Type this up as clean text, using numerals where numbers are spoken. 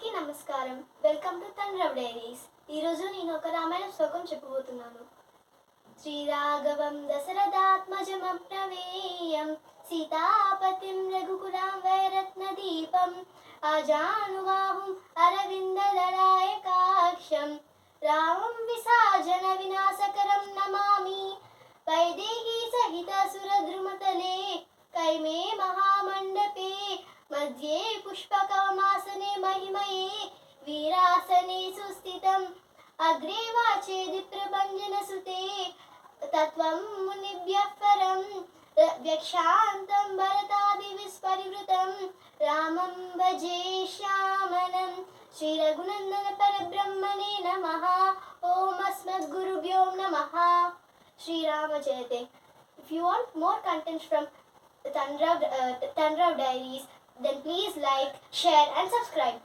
అందరికీ నమస్కారం. Welcome to తండ్రవ్ డైరీస్. ఈరోజు నేను ఒక రామాయణ శ్లోకం చెప్పబోతున్నాను. శ్రీరాఘవం దశరథాత్మజమప్రమేయం సీతాపతిం రఘుకులాం వైరత్నదీపం ఆజానుబాహుం అరవిందదళాయకాక్షం రామం విసాజన వినాశకరం నమామి వైదేహీ సహిత సురద్రుమతలే कैमे महामण्डपे मध्ये पुष्पकमासने महिमये वीरासने सुस्थितम् अग्रे वाचेदि प्रभञ्जनसुते तत्त्वं मुनिभ्यः परं व्यक्षान्तं भरतादिविस्परिवृतं रामं भजे श्यामलं श्रीरघुनन्दन परब्रह्मणे नमः. ॐ अस्मद्गुरुभ्यो नमः. Sriram Jayate. If you want more content from Tandrav Diaries, then please like, share and subscribe.